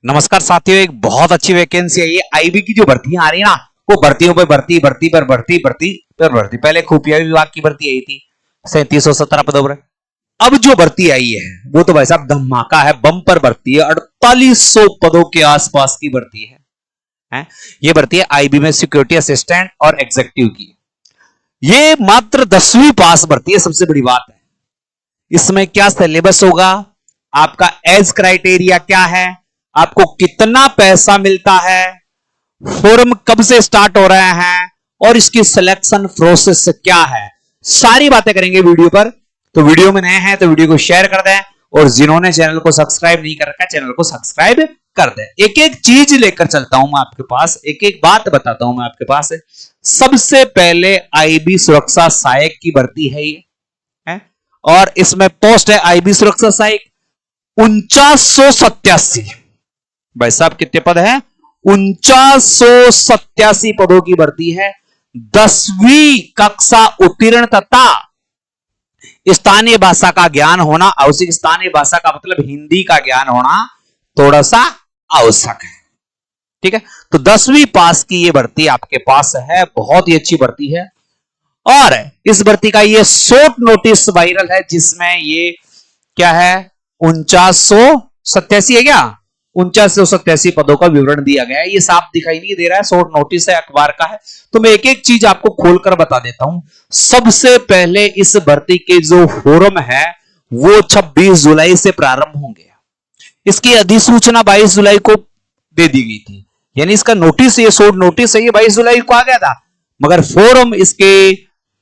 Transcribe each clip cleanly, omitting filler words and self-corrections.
नमस्कार साथियों, एक बहुत अच्छी वैकेंसी है ये आईबी की। जो भर्तियां आ रही है ना, वो भर्तियों पर भर्ती, भर्ती पर भर्ती, भर्ती पर भर्ती। पहले खुफिया विभाग की भर्ती आई थी 3717 पदों पर। अब जो भर्ती आई है वो तो भाई साहब धमाका है, बम पर भर्ती है। 4800 पदों के आसपास की भर्ती है? ये भर्ती है आईबी में सिक्योरिटी असिस्टेंट और एग्जीक्यूटिव की। ये मात्र 10वीं पास भर्ती है, सबसे बड़ी बात है। इसमें क्या सिलेबस होगा, आपका एज क्राइटेरिया क्या है, आपको कितना पैसा मिलता है, फॉर्म कब से स्टार्ट हो रहे हैं और इसकी सिलेक्शन प्रोसेस क्या है, सारी बातें करेंगे वीडियो पर। तो वीडियो में नए हैं तो वीडियो को शेयर कर दें, और जिन्होंने चैनल को सब्सक्राइब नहीं कर रखा चैनल को सब्सक्राइब कर दें। एक एक चीज लेकर चलता हूं मैं आपके पास, एक एक बात बताता हूं मैं आपके पास। सबसे पहले आईबी सुरक्षा सहायक की भर्ती है ये है, और इसमें पोस्ट है आईबी सुरक्षा सहायक 4987। भाई साहब कितने पद है? 4987 पदों की भर्ती है। 10वीं कक्षा उत्तीर्ण तथा स्थानीय भाषा का ज्ञान होना आवश्यक। स्थानीय भाषा का मतलब हिंदी का ज्ञान होना थोड़ा सा आवश्यक है, ठीक है। तो 10वीं पास की ये भर्ती आपके पास है, बहुत ही अच्छी भर्ती है। और इस भर्ती का ये शॉर्ट नोटिस वायरल है, जिसमें ये क्या है 4987 है क्या, 4987 पदों का विवरण दिया गया है। ये साफ दिखाई नहीं दे रहा है, शॉर्ट नोटिस है, अखबार का है। तो मैं एक एक चीज आपको खोलकर बता देता हूं। सबसे पहले इस भर्ती के जो फॉर्म है वो 26 जुलाई से प्रारंभ होंगे। इसकी अधिसूचना 22 जुलाई को दे दी गई थी, यानी इसका नोटिस, ये शॉर्ट नोटिस है, ये 22 जुलाई को आ गया था, मगर फॉर्म इसके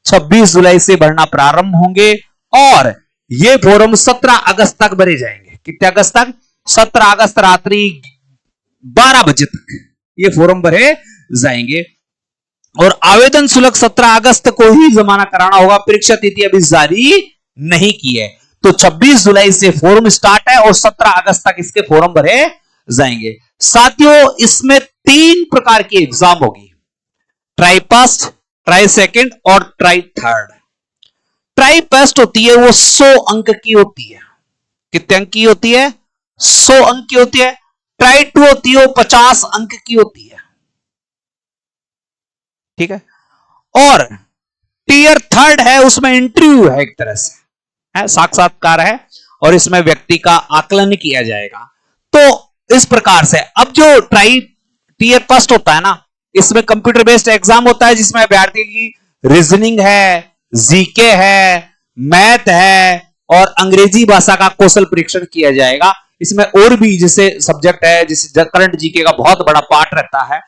26 जुलाई से भरना प्रारंभ होंगे। और ये फॉर्म 17 अगस्त तक भरे जाएंगे। कितने अगस्त तक? 17 अगस्त रात्रि 12 बजे तक ये फॉर्म भरे जाएंगे। और आवेदन शुल्क 17 अगस्त को ही जमा कराना होगा। परीक्षा तिथि अभी जारी नहीं की है। तो 26 जुलाई से फॉर्म स्टार्ट है और 17 अगस्त तक इसके फॉर्म भरे जाएंगे। साथियों, इसमें 3 प्रकार की एग्जाम होगी, ट्राई फर्स्ट, ट्राई सेकंड और ट्राई थर्ड। ट्राई फर्स्ट होती है वो 100 अंक की होती है। कितने अंक की होती है? 100 अंक की होती है। ट्राई टू होती है वो 50 अंक की होती है, ठीक है। और टीयर थर्ड है, उसमें इंटरव्यू है, एक तरह से है, साक्षात्कार है, और इसमें व्यक्ति का आकलन किया जाएगा। तो इस प्रकार से अब जो ट्राई टीयर फर्स्ट होता है ना, इसमें कंप्यूटर बेस्ड एग्जाम होता है, जिसमें अभ्यर्थी की रीजनिंग है, जीके है, मैथ है और अंग्रेजी भाषा का कौशल परीक्षण किया जाएगा। इसमें और भी जैसे सब्जेक्ट है, जैसे करंट जीके का बहुत बड़ा पार्ट रहता है।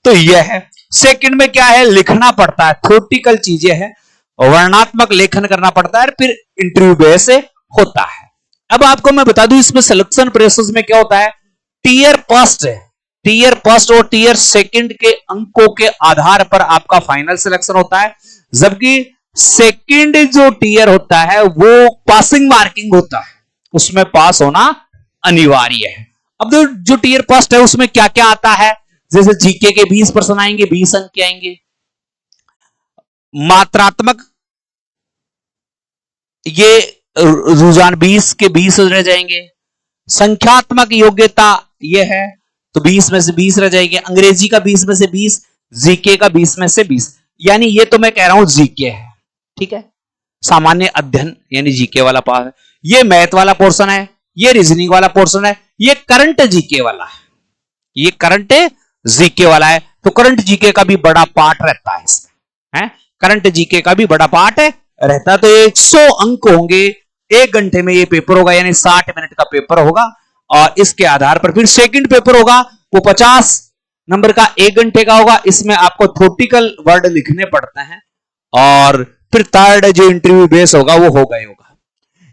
तो यह है। सेकंड में क्या है, लिखना पड़ता है, थ्योरेटिकल चीजें हैं, वर्णनात्मक लेखन करना पड़ता है, फिर इंटरव्यू बेस होता है। अब आपको मैं बता दूं इसमें सिलेक्शन प्रोसेस में क्या होता है। टीयर फर्स्ट है, टीयर फर्स्ट और टीयर सेकंड के अंकों के आधार पर आपका फाइनल सिलेक्शन होता है, जबकि सेकंड जो टीयर होता है वो पासिंग मार्किंग होता है, उसमें पास होना अनिवार्य है। अब जो टीयर फर्स्ट है उसमें क्या क्या आता है, जैसे जीके के 20 प्रश्न आएंगे, 20 अंक के आएंगे। मात्रात्मक ये रुझान 20 के 20 रह जाएंगे। संख्यात्मक योग्यता ये है, तो 20 में से 20 रह जाएंगे। अंग्रेजी का 20 में से 20, जीके का 20 में से 20। यानी ये तो मैं कह रहा हूं जीके है, ठीक है, सामान्य अध्ययन यानी जीके वाला पार्ट है। ये मैथ वाला पोर्शन है, ये रीजनिंग वाला पोर्शन है, ये करंट जीके वाला है, ये करंट जीके वाला है। तो करंट जीके का भी बड़ा पार्ट रहता है इसमें, है करंट जीके का भी बड़ा पार्ट है रहता है। तो 100 अंक होंगे, 1 घंटे में ये पेपर होगा, यानी 60 मिनट का पेपर होगा। और इसके आधार पर फिर सेकंड पेपर होगा, वो 50 नंबर का 1 घंटे का होगा। इसमें आपको थ्योरेटिकल वर्ड लिखने पड़ते हैं। और फिर थर्ड जो इंटरव्यू बेस होगा वो होगा ही होगा।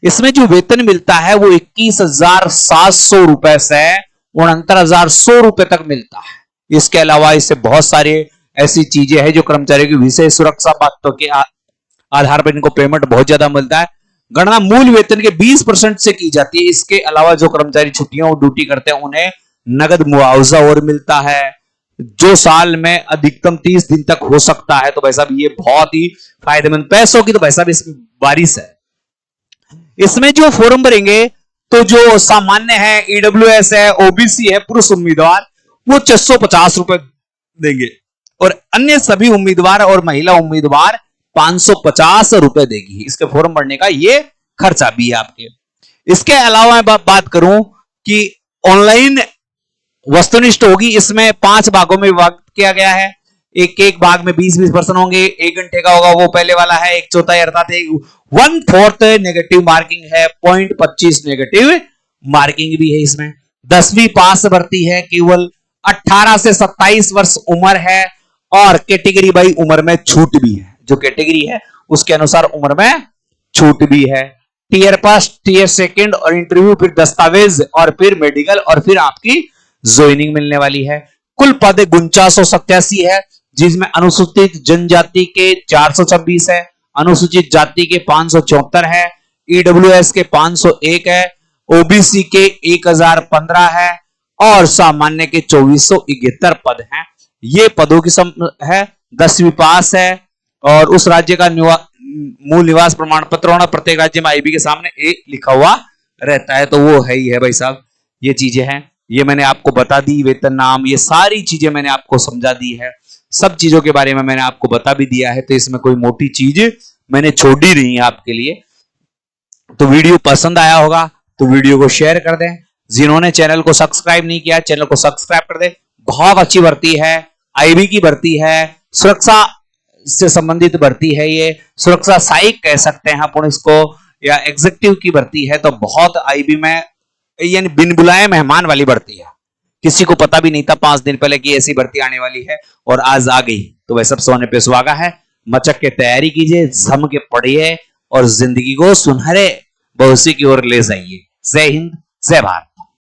इसमें जो वेतन मिलता है वो 21,700 रुपए से 69,100 रुपए तक मिलता है। इसके अलावा इससे बहुत सारे ऐसी चीजें हैं जो कर्मचारियों की विशेष सुरक्षा बातों के आधार पर इनको पेमेंट बहुत ज्यादा मिलता है। गणना मूल वेतन के 20% से की जाती है। इसके अलावा जो कर्मचारी छुट्टियों और ड्यूटी करते हैं उन्हें नगद मुआवजा और मिलता है, जो साल में अधिकतम 30 दिन तक हो सकता है। तो भाई साहब ये बहुत ही फायदेमंद पैसों की तो भाई साहब इसमें बारिश है। इसमें जो फॉर्म भरेंगे तो जो सामान्य है, ईडब्ल्यूएस है, ओबीसी है, पुरुष उम्मीदवार, वो 650 रुपए देंगे और अन्य सभी उम्मीदवार और महिला उम्मीदवार 550 रुपए देगी। इसके फॉर्म भरने का ये खर्चा भी है आपके। इसके अलावा मैं बात करूं कि ऑनलाइन वस्तुनिष्ठ होगी, इसमें 5 भागों में विभाजित किया गया है। एक भाग में 20-20 पर्सन होंगे, 1 घंटे का होगा, वो पहले वाला है। 1/4 अर्थात 1/4 नेगेटिव मार्किंग है, 0.25 नेगेटिव मार्किंग भी है इसमें। 10वीं पास भर्ती है, केवल 18 से 27 वर्ष उम्र है और कैटेगरी बाई उम्र में छूट भी है। जो कैटेगरी है उसके अनुसार उम्र में छूट भी है। टीयर फर्स्ट, टीयर सेकंड और इंटरव्यू, फिर दस्तावेज और फिर मेडिकल और फिर आपकी ज्वाइनिंग मिलने वाली है। कुल पद 4987 है, जिसमें अनुसूचित जनजाति के 426 है, अनुसूचित जाति के 574 है, ईडब्ल्यूएस के 501 है, ओबीसी के 1015 है और सामान्य के 2471 पद हैं। ये पदों की है। 10वीं पास है और उस राज्य का मूल निवास प्रमाण पत्र होना। प्रत्येक राज्य में आईबी के सामने एक लिखा हुआ रहता है, तो वो है ही है भाई साहब। ये चीजें हैं, ये मैंने आपको बता दी। वेतन नाम, ये सारी चीजें मैंने आपको समझा दी है। सब चीजों के बारे में मैंने आपको बता भी दिया है, तो इसमें कोई मोटी चीज मैंने छोड़ी नहीं है आपके लिए। तो वीडियो पसंद आया होगा तो वीडियो को शेयर कर दें। जिन्होंने चैनल को सब्सक्राइब नहीं किया, चैनल को सब्सक्राइब कर दें। बहुत अच्छी भर्ती है, आईबी की भर्ती है, सुरक्षा से संबंधित भर्ती है। ये सुरक्षा सहायक कह सकते हैं अपन इसको, या एग्जीक्यूटिव की भर्ती है। तो बहुत आईबी में यानी बिन बुलाए मेहमान वाली भर्ती है। किसी को पता भी नहीं था 5 दिन पहले कि ऐसी भर्ती आने वाली है और आज आ गई। तो वह सब सोने पे सुहागा है। मचक के तैयारी कीजिए, जम के पढ़िए और जिंदगी को सुनहरे भविष्य की ओर ले जाइए। जय हिंद, जय भारत।